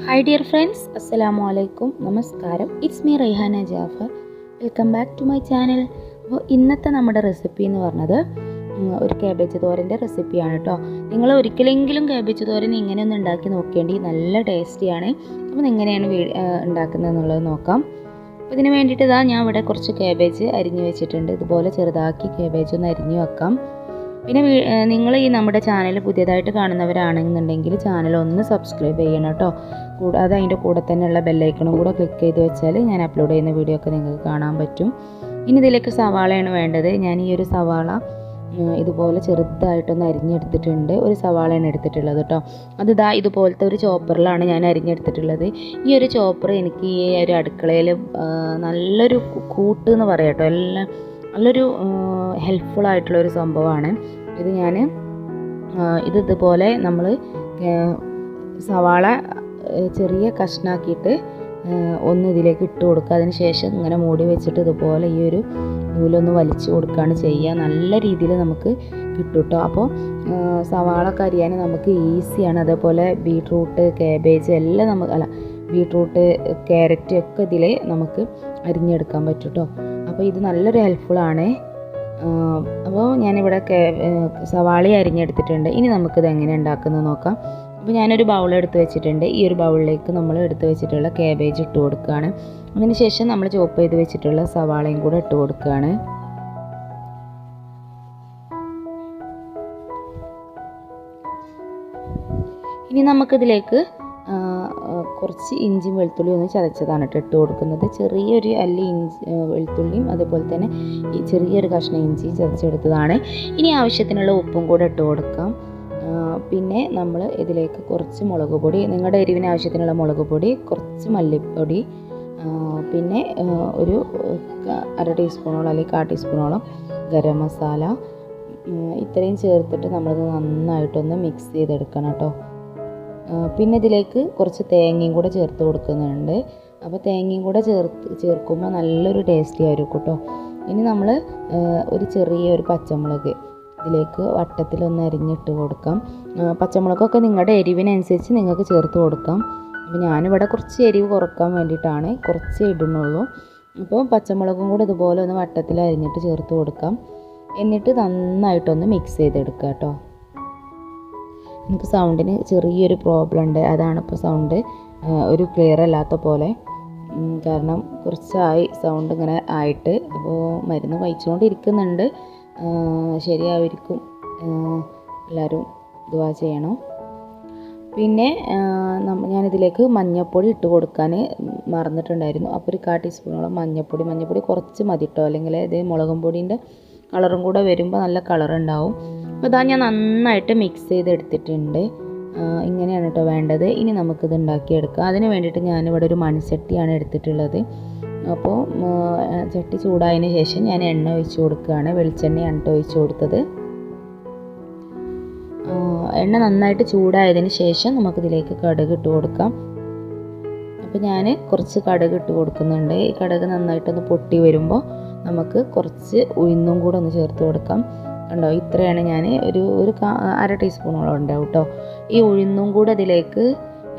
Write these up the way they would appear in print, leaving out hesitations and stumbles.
Hi dear friends, Assalamu alaikum, Namaskaram. It's me Raihana Jafar. Welcome back to my channel. അപ്പോൾ ഇന്നത്തെ നമ്മുടെ recipe എന്ന് പറഞ്ഞത് ഒരു കാബേജ് തോരൻ്റെ റെസിപ്പിയാണ് കേട്ടോ. നിങ്ങൾ ഒരിക്കലെങ്കിലും കാബേജ് തോരൻ ഇങ്ങനെ ഒന്ന് ഉണ്ടാക്കി നോക്കേണ്ടി, നല്ല ടേസ്റ്റിയാണ്. അപ്പോൾ എങ്ങനെയാണ് ഉണ്ടാക്കുന്നത് എന്നുള്ളത് നോക്കാം. അപ്പോൾ ഇതിന് വേണ്ടിയിട്ട് ഞാൻ ഇവിടെ കുറച്ച് കാബേജ് അരിഞ്ഞു വെച്ചിട്ടുണ്ട്. ഇതുപോലെ ചെറുതാക്കി കാബേജ് ഒന്ന് അരിഞ്ഞു വെക്കാം. പിന്നെ നിങ്ങൾ ഈ നമ്മുടെ ചാനൽ പുതിയതായിട്ട് കാണുന്നവരാണെന്നുണ്ടെങ്കിൽ ചാനൽ ഒന്ന് സബ്സ്ക്രൈബ് ചെയ്യണം കേട്ടോ. കൂടാതെ അതിൻ്റെ കൂടെ തന്നെയുള്ള ബെല്ലൈക്കണും കൂടെ ക്ലിക്ക് ചെയ്ത് വെച്ചാൽ ഞാൻ അപ്ലോഡ് ചെയ്യുന്ന വീഡിയോ ഒക്കെ നിങ്ങൾക്ക് കാണാൻ പറ്റും. ഇനി ഇതിലേക്ക് സവാളയാണ് വേണ്ടത്. ഞാൻ ഈ ഒരു സവാള ഇതുപോലെ ചെറുതായിട്ടൊന്ന് അരിഞ്ഞെടുത്തിട്ടുണ്ട്. ഒരു സവാളയാണ് എടുത്തിട്ടുള്ളത് കേട്ടോ. അത് ഇതുപോലത്തെ ഒരു ചോപ്പറിലാണ് ഞാൻ അരിഞ്ഞെടുത്തിട്ടുള്ളത്. ഈ ഒരു ചോപ്പർ എനിക്ക് ഈ ഒരു അടുക്കളയിൽ നല്ലൊരു കൂട്ട് എന്ന് പറയാം കേട്ടോ. എല്ലാം നല്ലൊരു ഹെൽപ്ഫുള്ളായിട്ടുള്ളൊരു സംഭവമാണ് ഇത്. ഇതുപോലെ നമ്മൾ സവാള ചെറിയ കഷ്ണാക്കിയിട്ട് ഒന്ന് ഇതിലേക്ക് ഇട്ട് കൊടുക്കുക. അതിന് ശേഷം ഇങ്ങനെ മൂടി വെച്ചിട്ട് ഇതുപോലെ ഈ ഒരു നൂലൊന്ന് വലിച്ചു കൊടുക്കുകയാണ് ചെയ്യുക. നല്ല രീതിയിൽ നമുക്ക് കിട്ടും കേട്ടോ. അപ്പോൾ സവാള അരിയാൻ നമുക്ക് ഈസിയാണ്. അതേപോലെ ബീട്രൂട്ട്, കാബേജ് എല്ലാം ബീട്രൂട്ട്, ക്യാരറ്റ് ഒക്കെ ഇതിൽ നമുക്ക് അരിഞ്ഞെടുക്കാൻ പറ്റും കേട്ടോ. അപ്പോൾ ഇത് നല്ലൊരു ഹെൽപ്ഫുള്ളാണ്. അപ്പോൾ ഞാനിവിടെ സവാള അരിഞ്ഞെടുത്തിട്ടുണ്ട്. ഇനി നമുക്കിത് എങ്ങനെ ഉണ്ടാക്കുന്നത് നോക്കാം. അപ്പോൾ ഞാനൊരു ബൗൾ എടുത്ത് വെച്ചിട്ടുണ്ട്. ഈ ഒരു ബൗളിലേക്ക് നമ്മൾ എടുത്ത് വെച്ചിട്ടുള്ള കാബേജ് ഇട്ട് കൊടുക്കുകയാണ്. അതിന് ശേഷം നമ്മൾ ചോപ്പ് ചെയ്ത് വെച്ചിട്ടുള്ള സവാളയും കൂടെ ഇട്ട് കൊടുക്കുകയാണ്. ഇനി നമുക്കിതിലേക്ക് കുറച്ച് ഇഞ്ചിയും വെളുത്തുള്ളിയും ഒന്ന് ചതച്ചതാണ് ഇട്ട് കൊടുക്കുന്നത്. ചെറിയൊരു അല്ലി വെളുത്തുള്ളിയും അതുപോലെ തന്നെ ചെറിയൊരു കഷ്ണം ഇഞ്ചിയും ചതച്ചെടുത്തതാണ്. ഇനി ആവശ്യത്തിനുള്ള ഉപ്പും കൂടെ ഇട്ട് കൊടുക്കാം. പിന്നെ നമ്മൾ ഇതിലേക്ക് കുറച്ച് മുളക് പൊടി, നിങ്ങളുടെ എരിവിന് ആവശ്യത്തിനുള്ള മുളക് പൊടി, കുറച്ച് മല്ലിപ്പൊടി, പിന്നെ ഒരു 1/2 ടീസ്പൂണോളം അല്ലെങ്കിൽ 1/4 ടീസ്പൂണോളം ഗരം മസാല, ഇത്രയും ചേർത്തിട്ട് നമ്മളത് നന്നായിട്ടൊന്ന് മിക്സ് ചെയ്തെടുക്കണം കേട്ടോ. പിന്നെ ഇതിലേക്ക് കുറച്ച് തേങ്ങയും കൂടെ ചേർത്ത് കൊടുക്കുന്നുണ്ട്. അപ്പോൾ തേങ്ങയും കൂടെ ചേർക്കുമ്പോൾ നല്ലൊരു ടേസ്റ്റി ആയിരിക്കും കേട്ടോ. ഇനി നമ്മൾ ഒരു ചെറിയൊരു പച്ചമുളക് ഇതിലേക്ക് വട്ടത്തിലൊന്ന് അരിഞ്ഞിട്ട് കൊടുക്കാം. പച്ചമുളകൊക്കെ നിങ്ങളുടെ എരിവിനനുസരിച്ച് നിങ്ങൾക്ക് ചേർത്ത് കൊടുക്കാം. അപ്പോൾ ഞാനിവിടെ കുറച്ച് എരിവ് കുറക്കാൻ വേണ്ടിയിട്ടാണ് കുറച്ച് ഇടുന്നുള്ളൂ. അപ്പോൾ പച്ചമുളകും കൂടെ ഇതുപോലെ ഒന്ന് വട്ടത്തിൽ അരിഞ്ഞിട്ട് ചേർത്ത് കൊടുക്കാം. എന്നിട്ട് നന്നായിട്ടൊന്ന് മിക്സ് ചെയ്തെടുക്കുക കേട്ടോ. എനിക്ക് സൗണ്ടിന് ചെറിയൊരു പ്രോബ്ലം ഉണ്ട്. അതാണ് ഇപ്പോൾ സൗണ്ട് ഒരു ക്ലിയർ അല്ലാത്ത പോലെ. കാരണം കുറച്ചായി സൗണ്ട് ഇങ്ങനെ ആയിട്ട്. അപ്പോൾ മരുന്ന് കഴിച്ചുകൊണ്ടിരിക്കുന്നുണ്ട്. ശരിയായിരിക്കും. എല്ലാവരും ദുആ ചെയ്യണം. പിന്നെ ഞാനിതിലേക്ക് മഞ്ഞൾപ്പൊടി ഇട്ട് കൊടുക്കാൻ മറന്നിട്ടുണ്ടായിരുന്നു. അപ്പോൾ ഒരു 1/4 ടീസ്പൂണോളം മഞ്ഞൾപ്പൊടി കുറച്ച് മതി കേട്ടോ. അല്ലെങ്കിൽ ഇത് മുളകും പൊടിൻ്റെ കളറും കൂടെ വരുമ്പോൾ നല്ല കളറുണ്ടാവും. അപ്പോൾ ഞാൻ നന്നായിട്ട് മിക്സ് ചെയ്തെടുത്തിട്ടുണ്ട്. ഇങ്ങനെയാണ് കേട്ടോ വേണ്ടത്. ഇനി നമുക്കിത് ഉണ്ടാക്കിയെടുക്കാം. അതിന് വേണ്ടിയിട്ട് ഞാനിവിടെ ഒരു മൺചട്ടിയാണ് എടുത്തിട്ടുള്ളത്. അപ്പോൾ ചട്ടി ചൂടായതിന് ശേഷം ഞാൻ എണ്ണ ഒഴിച്ച് കൊടുക്കുകയാണ്. വെളിച്ചെണ്ണയാണ് കേട്ടോ ഒഴിച്ച് കൊടുത്തത്. എണ്ണ നന്നായിട്ട് ചൂടായതിന് ശേഷം നമുക്കിതിലേക്ക് കടുക് ഇട്ട് കൊടുക്കാം. അപ്പോൾ ഞാൻ കുറച്ച് കടുക് ഇട്ട് കൊടുക്കുന്നുണ്ട്. ഈ കടുക് നന്നായിട്ടൊന്ന് പൊട്ടി വരുമ്പോൾ നമുക്ക് കുറച്ച് ഉഴുന്നും കൂടെ ഒന്ന് ചേർത്ത് കൊടുക്കാം. കണ്ടോ, ഇത്രയാണ് ഞാൻ ഒരു 1/2 ടീസ്പൂണോളം ഉണ്ടാവും കേട്ടോ. ഈ ഉഴുന്നും കൂടെ അതിലേക്ക്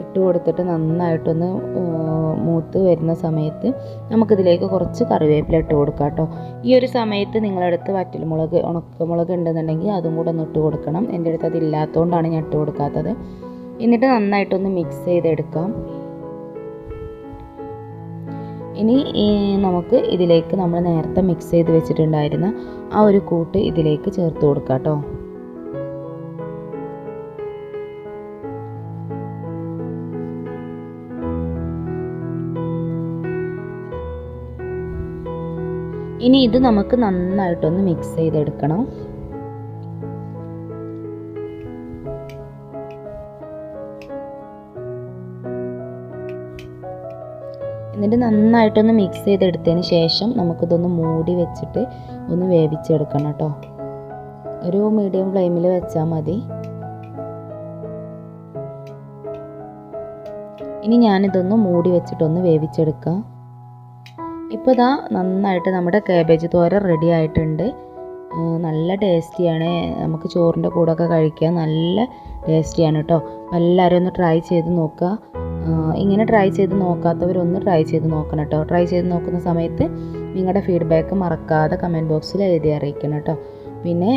ഇട്ട് കൊടുത്തിട്ട് നന്നായിട്ടൊന്ന് മൂത്ത് വരുന്ന സമയത്ത് നമുക്കിതിലേക്ക് കുറച്ച് കറിവേപ്പില ഇട്ട് കൊടുക്കാം കേട്ടോ. ഈ ഒരു സമയത്ത് നിങ്ങളടുത്ത് വറ്റൽമുളക്, ഉണക്കമുളക് ഉണ്ടെന്നുണ്ടെങ്കിൽ അതും കൂടെ ഒന്ന് ഇട്ട് കൊടുക്കണം. എൻ്റെ അടുത്ത് അതില്ലാത്തതുകൊണ്ടാണ് ഞാൻ ഇട്ട് കൊടുക്കാത്തത്. എന്നിട്ട് നന്നായിട്ടൊന്ന് മിക്സ് ചെയ്തെടുക്കാം. ഇനി നമുക്ക് ഇതിലേക്ക് നമ്മൾ നേരത്തെ മിക്സ് ചെയ്ത് വെച്ചിട്ടുണ്ടായിരുന്ന ആ ഒരു കൂട്ട് ഇതിലേക്ക് ചേർത്ത് കൊടുക്കാം കേട്ടോ. ഇനി ഇത് നമുക്ക് നന്നായിട്ടൊന്ന് മിക്സ് ചെയ്തെടുക്കണം. എന്നിട്ട് നന്നായിട്ടൊന്ന് മിക്സ് ചെയ്തെടുത്തതിന് ശേഷം നമുക്കിതൊന്ന് മൂടി വെച്ചിട്ട് ഒന്ന് വേവിച്ചെടുക്കണം കേട്ടോ. ഒരു മീഡിയം ഫ്ലെയിമിൽ വെച്ചാൽ മതി. ഇനി ഞാനിതൊന്ന് മൂടി വെച്ചിട്ടൊന്ന് വേവിച്ചെടുക്കാം. ഇപ്പോൾ നന്നായിട്ട് നമ്മുടെ കാബേജ് തോരൻ റെഡി ആയിട്ടുണ്ട്. നല്ല ടേസ്റ്റിയാണ്. നമുക്ക് ചോറിൻ്റെ കൂടെയൊക്കെ കഴിക്കാൻ നല്ല ടേസ്റ്റിയാണ് കേട്ടോ. എല്ലാവരും ഒന്ന് ട്രൈ ചെയ്ത് നോക്കുക. ഇങ്ങനെ ട്രൈ ചെയ്ത് നോക്കാത്തവരൊന്ന് ട്രൈ ചെയ്ത് നോക്കണം കേട്ടോ. ട്രൈ ചെയ്ത് നോക്കുന്ന സമയത്ത് നിങ്ങളുടെ ഫീഡ്ബാക്ക് മറക്കാതെ കമൻറ്റ് ബോക്സിൽ എഴുതി അറിയിക്കണം കേട്ടോ. പിന്നെ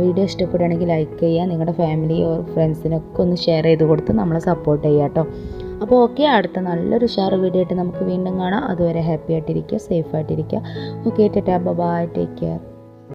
വീഡിയോ ഇഷ്ടപ്പെടുകയാണെങ്കിൽ ലൈക്ക് ചെയ്യുക, നിങ്ങളുടെ ഫാമിലി ഓർ ഫ്രണ്ട്സിനൊക്കെ ഒന്ന് ഷെയർ ചെയ്ത് കൊടുത്ത് നമ്മളെ സപ്പോർട്ട് ചെയ്യുക കേട്ടോ. അപ്പോൾ ഓക്കെ, അടുത്ത നല്ലൊരു ഉഷാർ വീഡിയോ ആയിട്ട് നമുക്ക് വീണ്ടും കാണാം. അതുവരെ ഹാപ്പി ആയിട്ടിരിക്കുക, സേഫ് ആയിട്ടിരിക്കുക. Okay, tata, bye, take care.